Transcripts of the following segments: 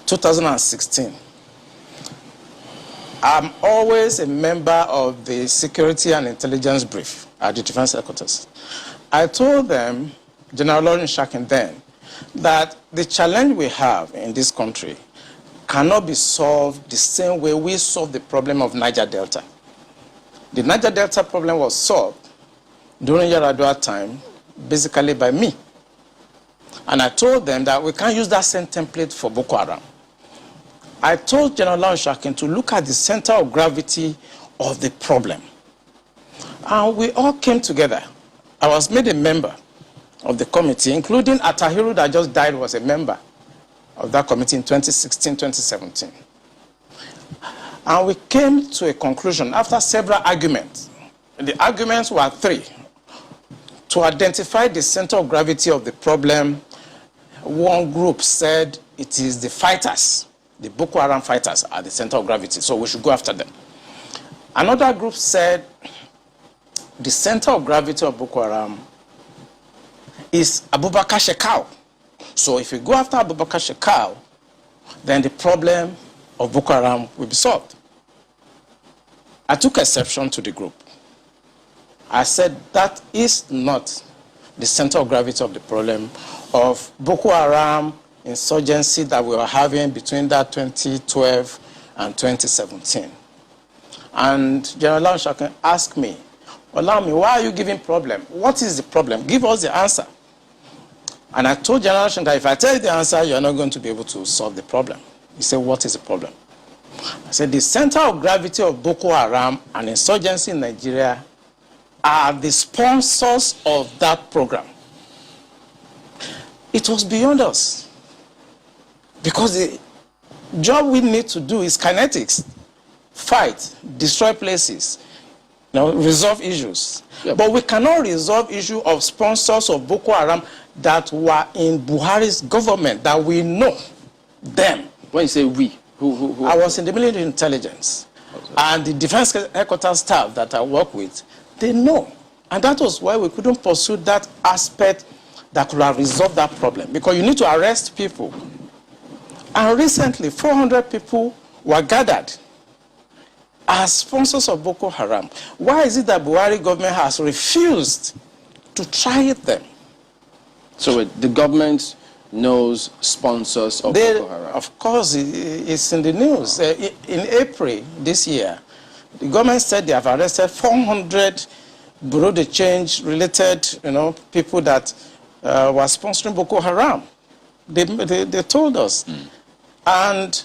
2016, I'm always a member of the Security and Intelligence Brief at the Defense Headquarters. I told them, General Lawrence Shakin then, that the challenge we have in this country cannot be solved the same way we solved the problem of Niger Delta. The Niger Delta problem was solved during Yar'Adua time, basically by me. And I told them that we can't use that same template for Boko Haram. I told General Lawrence Shakin to look at the center of gravity of the problem. And we all came together. I was made a member of the committee, including Atahiru that just died was a member of that committee in 2016, 2017. And we came to a conclusion after several arguments. The arguments were three. To identify the center of gravity of the problem, one group said it is the fighters, the Boko Haram fighters are the center of gravity, so we should go after them. Another group said the center of gravity of Boko Haram is Abubakar Shekau. So if we go after Abubakar Shekau, then the problem of Boko Haram will be solved. I took exception to the group. I said that is not the center of gravity of the problem of Boko Haram insurgency that we were having between that 2012 and 2017. And General Lawrence Shakin asked me, allow me, why are you giving problem? What is the problem? Give us the answer. And I told General Shakin that if I tell you the answer, you're not going to be able to solve the problem. He said, what is the problem? I said, the center of gravity of Boko Haram and insurgency in Nigeria are the sponsors of that program. It was beyond us. Because the job we need to do is kinetics. Fight, destroy places, resolve issues. Yep. But we cannot resolve issue of sponsors of Boko Haram that were in Buhari's government, that we know them. When you say we, who I was in the military intelligence. Okay. And the defense headquarters staff that I work with, they know. And that was why we couldn't pursue that aspect that could have resolved that problem. Because you need to arrest people. And recently, 400 people were gathered as sponsors of Boko Haram. Why is it that Buhari government has refused to try them? So the government knows sponsors of Boko Haram? Of course, it's in the news. In April this year, the government said they have arrested 400 Bureau de Change related people that were sponsoring Boko Haram. They told us. Mm. And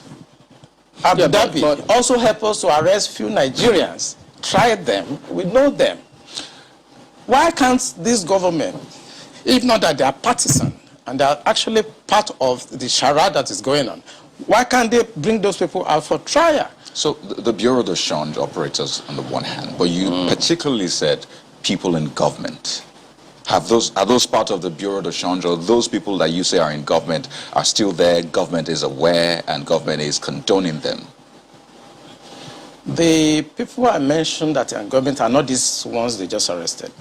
Abu Dhabi also helped us to arrest few Nigerians, tried them, we know them. Why can't this government, if not that they are partisan and they are actually part of the charade that is going on, why can't they bring those people out for trial? So the Bureau de Change operators on the one hand, but you particularly said people in government. Are those part of the Bureau de Change, or those people that you say are in government are still there, government is aware, and government is condoning them? The people I mentioned that are in government are not these ones they just arrested.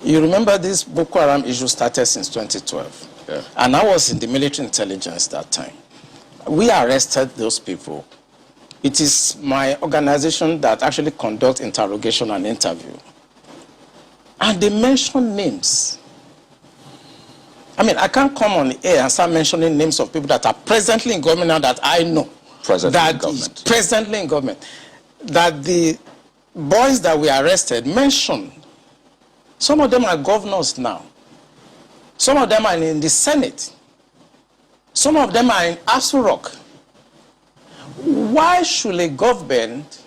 You remember this Boko Haram issue started since 2012. Yeah. And I was in the military intelligence that time. We arrested those people. It is my organization that actually conducts interrogation and interview. And they mention names. I mean, I can't come on the air and start mentioning names of people that are presently in government now that I know. Presently in government. Presently in government. That the boys that we arrested mentioned. Some of them are governors now. Some of them are in the Senate. Some of them are in Aso Rock. Why should a government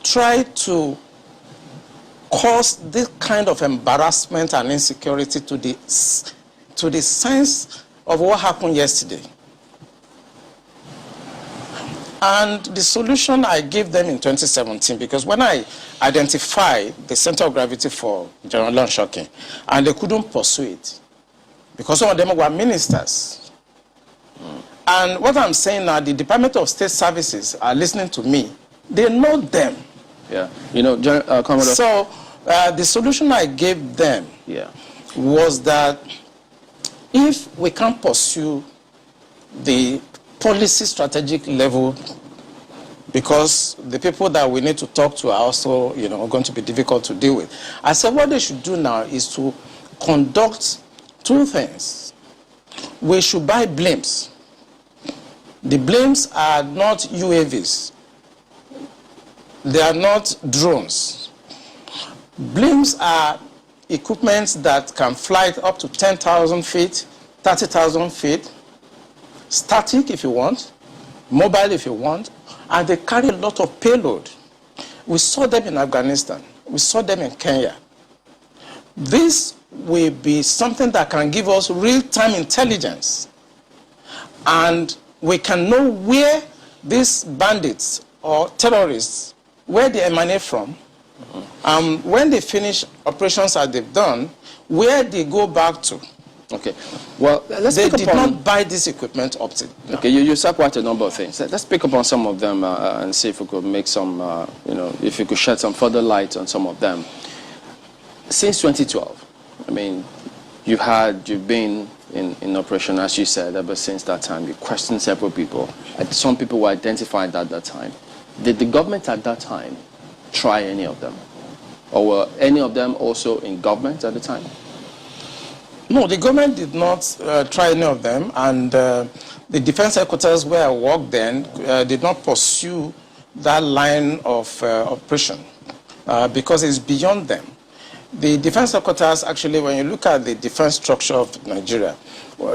try to cause this kind of embarrassment and insecurity to the sense of what happened yesterday? And the solution I gave them in 2017, because when I identified the center of gravity for General Lawrence Shakin, and they couldn't pursue it, because some of them were ministers. And what I'm saying now, the Department of State Services are listening to me. They know them. Yeah, Commodore. So the solution I gave them was that if we can't pursue the policy strategic level, because the people that we need to talk to are also, going to be difficult to deal with. I said what they should do now is to conduct two things. We should buy blimps. The blimps are not UAVs. They are not drones. Blimps are equipment that can fly up to 10,000 feet, 30,000 feet, static if you want, mobile if you want, and they carry a lot of payload. We saw them in Afghanistan. We saw them in Kenya. This will be something that can give us real-time intelligence, and we can know where these bandits or terrorists, where they emanate from, when they finish operations that they've done, where they go back to. Okay. Well, they did not buy this equipment up to now. Okay, you said quite a number of things. Let's pick up on some of them and see if we could make some, if you could shed some further light on some of them. Since 2012, I mean, you've been in operation, as you said, ever since that time. You questioned several people. Some people were identified at that time. Did the government at that time try any of them? Or were any of them also in government at the time? No, the government did not try any of them, and the defense headquarters where I worked then did not pursue that line of operation because it's beyond them. The defense headquarters, actually, when you look at the defense structure of Nigeria,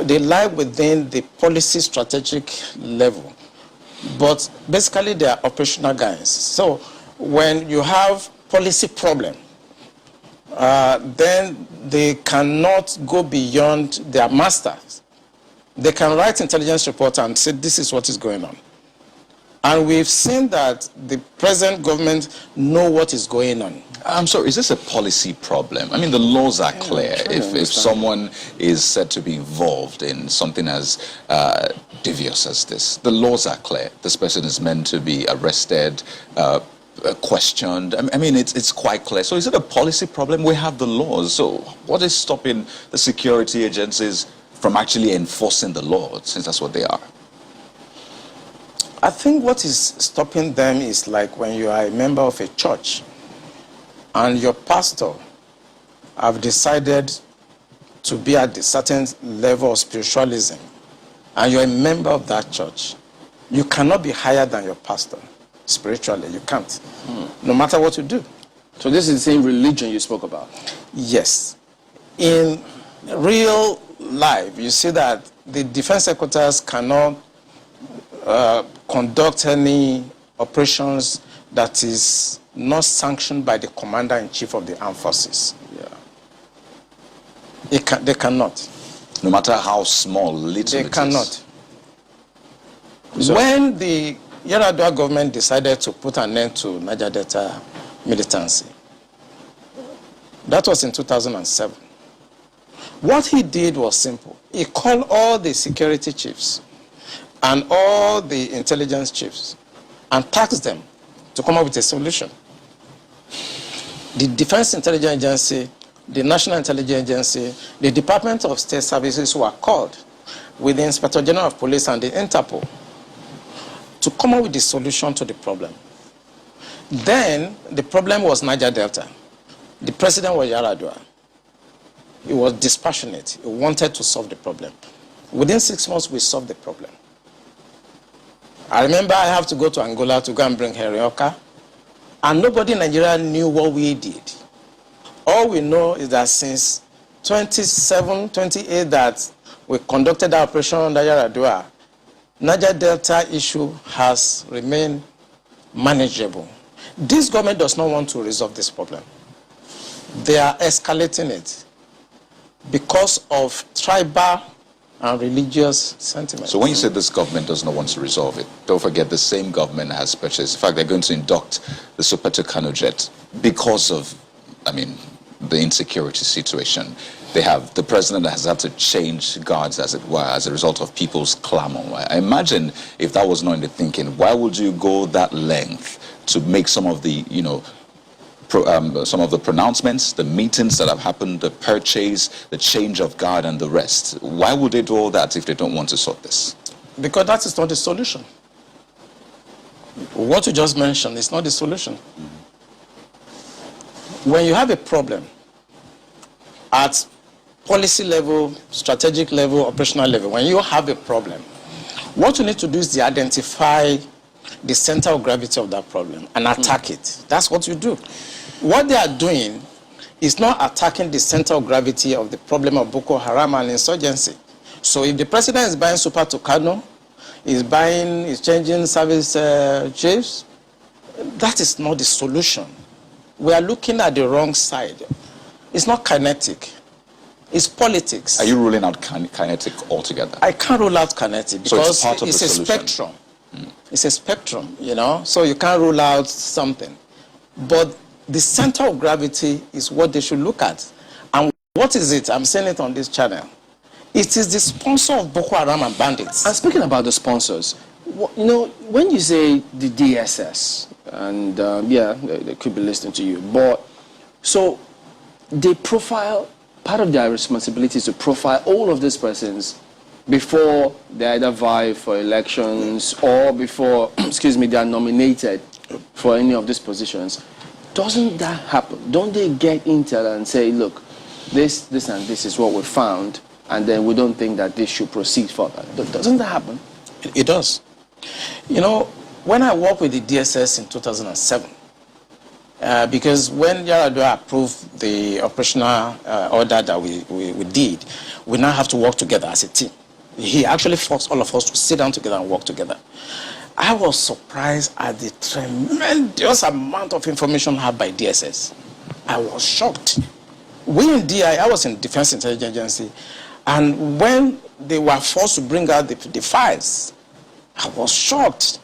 they lie within the policy strategic level, but basically they are operational guys. So when you have policy problem, then they cannot go beyond their masters. They can write intelligence report and say this is what is going on. And we've seen that the present government know what is going on. I'm sorry, is this a policy problem? I mean, the laws are clear. If someone is said to be involved in something as devious as this, the laws are clear. This person is meant to be arrested, questioned. I mean, it's quite clear. So is it a policy problem? We have the laws. So what is stopping the security agencies from actually enforcing the law, since that's what they are? I think what is stopping them is like when you are a member of a church and your pastor have decided to be at a certain level of spiritualism and you're a member of that church. You cannot be higher than your pastor spiritually. You can't, no matter what you do. So this is the same religion you spoke about? Yes. In real life, you see that the defense headquarters cannot conduct any operations that is not sanctioned by the commander-in-chief of the armed forces. Yeah. They cannot. No matter how small, little they cannot. So when the Yar'Adua government decided to put an end to Niger Delta militancy, that was in 2007. What he did was simple. He called all the security chiefs and all the intelligence chiefs and tasked them to come up with a solution. The Defense Intelligence Agency, the National Intelligence Agency, the Department of State Services were called with the Inspector General of Police and the Interpol to come up with the solution to the problem. Then the problem was Niger Delta. The president was Yar'Adua. He was dispassionate. He wanted to solve the problem. Within 6 months, we solved the problem. I remember I have to go to Angola to go and bring Herioka, and nobody in Nigeria knew what we did. All we know is that since 27, 28 that we conducted our operation under Yar'Adua, Niger Delta issue has remained manageable. This government does not want to resolve this problem. They are escalating it because of tribal and religious sentiments. So when you say this government does not want to resolve it, don't forget the same government has purchased. In fact, they're going to induct the Super Tucano jet because of, the insecurity situation. They have, the president has had to change guards, as it were, as a result of people's clamor. I imagine if that was not in the thinking, why would you go that length to make some of the, some of the pronouncements, the meetings that have happened, the purchase, the change of guard and the rest? Why would they do all that if they don't want to sort this? Because that is not the solution. What you just mentioned is not the solution. When you have a problem at policy level, strategic level, operational level, when you have a problem, what you need to do is to identify the center of gravity of that problem and attack it. That's what you do. What they are doing is not attacking the center of gravity of the problem of Boko Haram and insurgency. So if the president is buying Super Tucano, is changing service chiefs, that is not the solution. We are looking at the wrong side. It's not kinetic. It's politics. Are you ruling out kinetic altogether? I can't rule out kinetic because so it's a spectrum. It's a spectrum, you know, so you can't rule out something. But the center of gravity is what they should look at. And what is it? I'm saying it on this channel. It is the sponsor of Boko Haram and bandits. And speaking about the sponsors, you know, when you say the DSS, and yeah, they could be listening to you, but so they profile, part of their responsibility is to profile all of these persons before they either vie for elections or before, excuse me, they are nominated for any of these positions. Doesn't that happen? Don't they get intel and say, look, this and this is what we found, and then we don't think that this should proceed further? Doesn't that happen? It does. You know, when I worked with the DSS in 2007, because when Yaradua approved the operational order that we did, we now have to work together as a team. He actually forced all of us to sit down together and work together. I was surprised at the tremendous amount of information had by DSS. I was shocked. We in DI, I was in Defense Intelligence Agency, and when they were forced to bring out the files, I was shocked.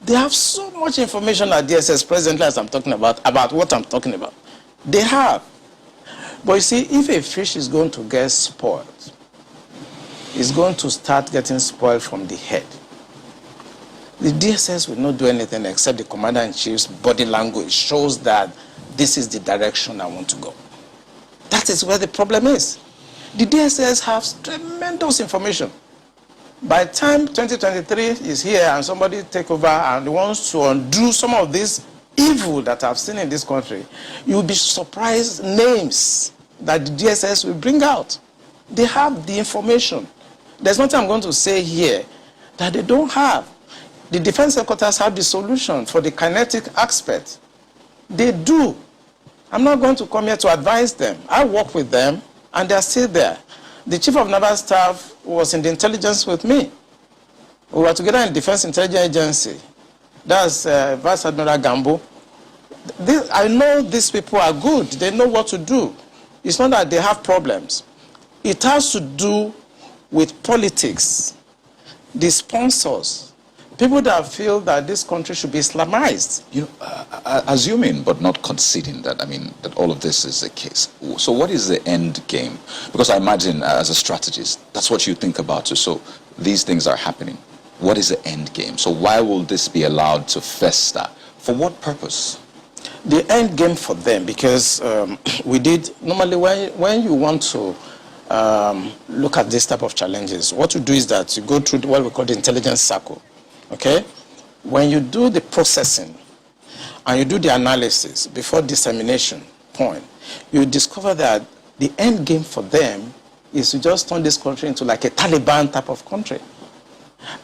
They have so much information at DSS presently as I'm talking about what I'm talking about. They have. But you see, if a fish is going to get spoiled, it's going to start getting spoiled from the head. The DSS will not do anything except the Commander-in-Chief's body language shows that this is the direction I want to go. That is where the problem is. The DSS has tremendous information. By the time 2023 is here and somebody take over and wants to undo some of this evil that I've seen in this country, you'll be surprised names that the DSS will bring out. They have the information. There's nothing I'm going to say here that they don't have. The defense headquarters have the solution for the kinetic aspect. They do. I'm not going to come here to advise them. I work with them, and they're still there. The Chief of Naval Staff was in the intelligence with me. We were together in Defense Intelligence Agency. That's Vice Admiral Gambo. I know these people are good. They know what to do. It's not that they have problems. It has to do with politics, the sponsors, people that feel that this country should be Islamized. You know, assuming but not conceding that, I mean, that all of this is the case. So what is the end game? Because I imagine as a strategist, that's what you think about. So these things are happening. What is the end game? So why will this be allowed to fester? For what purpose? The end game for them, because we did, normally when you want to look at this type of challenges, what you do is that you go through what we call the intelligence circle. Okay? When you do the processing and you do the analysis before dissemination point, you discover that the end game for them is to just turn this country into like a Taliban type of country.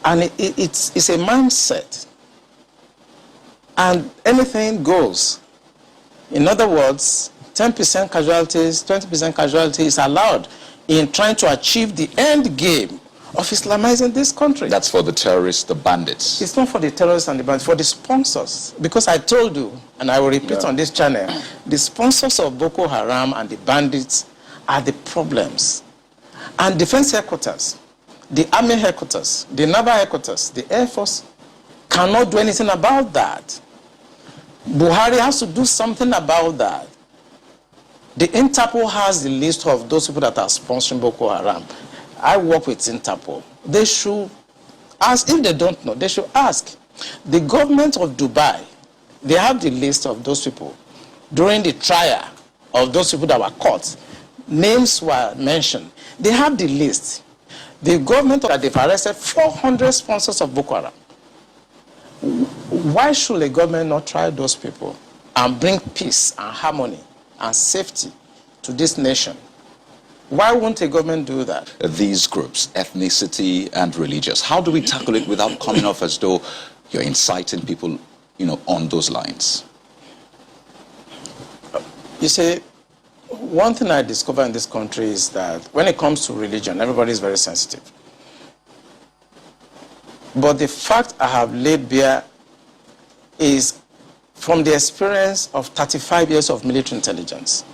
And it's a mindset. And anything goes. In other words, 10% casualties, 20% casualties is allowed in trying to achieve the end game of Islamizing this country. That's for the terrorists, the bandits. It's not for the terrorists and the bandits, for the sponsors. Because I told you, and I will repeat on this channel, the sponsors of Boko Haram and the bandits are the problems. And defense headquarters, the army headquarters, the naval headquarters, the air force cannot do anything about that. Buhari has to do something about that. The Interpol has the list of those people that are sponsoring Boko Haram. I work with Interpol. They should ask, if they don't know, they should ask. The government of Dubai, they have the list of those people. During the trial of those people that were caught, names were mentioned. They have the list. The government that they've arrested 400 sponsors of Boko Haram. Why should a government not try those people and bring peace and harmony and safety to this nation? Why won't a government do that? These groups, ethnicity and religious, how do we tackle it without coming off as though you're inciting people, on those lines? You see, one thing I discovered in this country is that when it comes to religion, everybody is very sensitive. But the fact I have laid bare is from the experience of 35 years of military intelligence.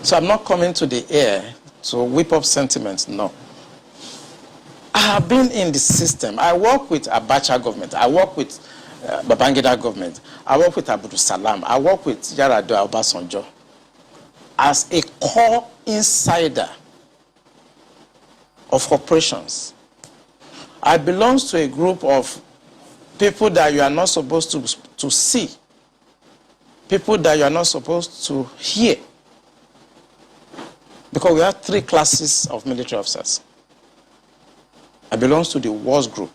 So I'm not coming to the air to whip up sentiments, no. I have been in the system. I work with Abacha government. I work with Babangida government. I work with Abdul Salam. I work with Yar'Adua Obasanjo. As a core insider of operations, I belong to a group of people that you are not supposed to see, people that you are not supposed to hear, because we have 3 classes of military officers. I belong to the worst group.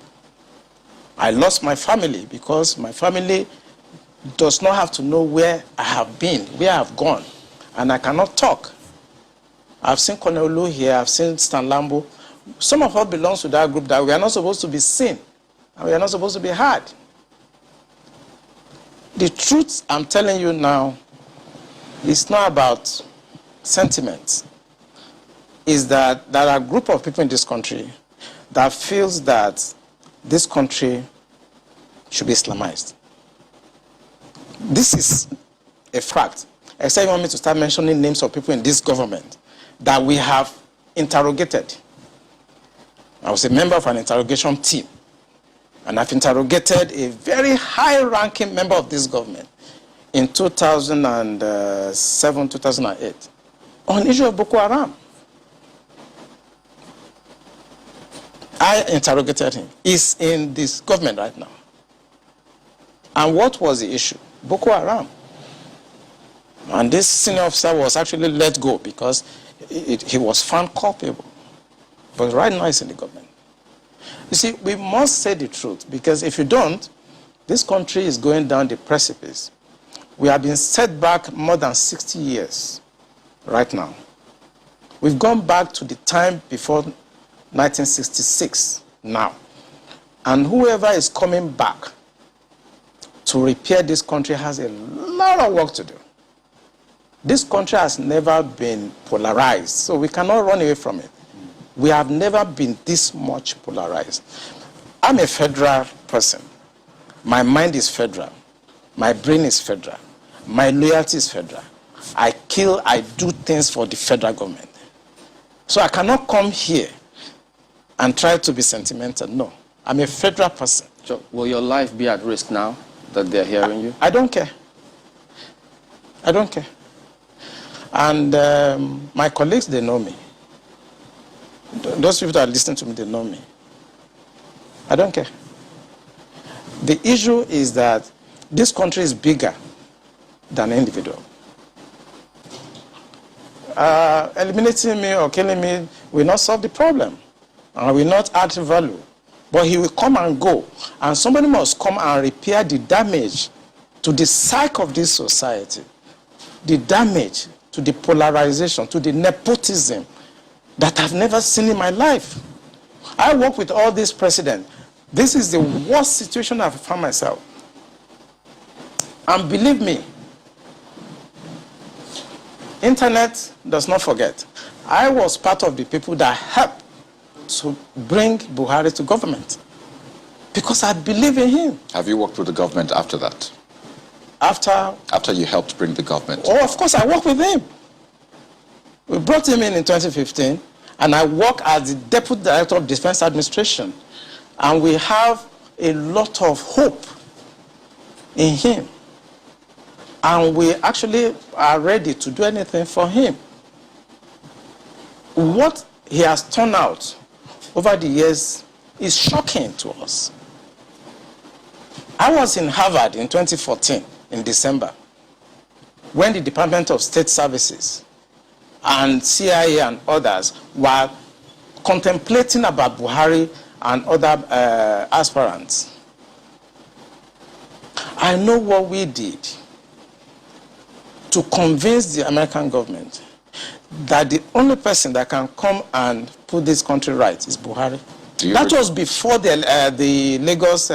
I lost my family because my family does not have to know where I have been, where I have gone, and I cannot talk. I've seen Colonel Lu here, I've seen Stan Lambo. Some of us belong to that group that we are not supposed to be seen, and we are not supposed to be heard. The truth I'm telling you now is not about sentiments. Is that there are a group of people in this country that feels that this country should be Islamized. This is a fact. Except you want me to start mentioning names of people in this government that we have interrogated. I was a member of an interrogation team, and I've interrogated a very high-ranking member of this government in 2007, 2008 on the issue of Boko Haram. I interrogated him. He's in this government right now. And what was the issue? Boko Haram. And this senior officer was actually let go because he was found culpable. But right now he's in the government. You see, we must say the truth, because if you don't, this country is going down the precipice. We have been set back more than 60 years right now. We've gone back to the time before 1966 now. And whoever is coming back to repair this country has a lot of work to do. This country has never been polarized, so we cannot run away from it. We have never been this much polarized. I'm a federal person. My mind is federal. My brain is federal. My loyalty is federal. I do things for the federal government. So I cannot come here and try to be sentimental. No, I'm a federal person. So will your life be at risk now that they're hearing you? I don't care. I don't care. And my colleagues, they know me. Those people that are listening to me, they know me. I don't care. The issue is that this country is bigger than an individual. Eliminating me or killing me will not solve the problem. And will not add value. But he will come and go. And somebody must come and repair the damage to the psyche of this society. The damage to the polarization, to the nepotism that I've never seen in my life. I work with all these presidents. This is the worst situation I've found myself. And believe me, internet does not forget. I was part of the people that helped to bring Buhari to government because I believe in him. Have you worked with the government after that? After you helped bring the government? Oh, of course, I worked with him. We brought him in 2015, and I work as the Deputy Director of Defense Administration. And we have a lot of hope in him. And we actually are ready to do anything for him. What he has turned out over the years is shocking to us. I was in Harvard in 2014, in December, when the Department of State Services and CIA and others were contemplating about Buhari and other aspirants, I know what we did to convince the American government that the only person that can come and put this country right is Buhari. That was before the Lagos,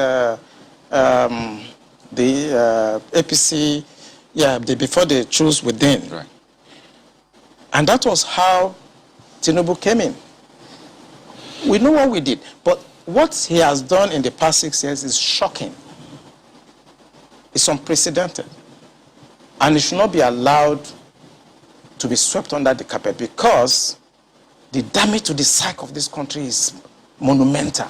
APC, before they chose within. Right. And that was how Tinubu came in. We know what we did, but what he has done in the past 6 years is shocking. It's unprecedented. And it should not be allowed to be swept under the carpet, because the damage to the psyche of this country is monumental.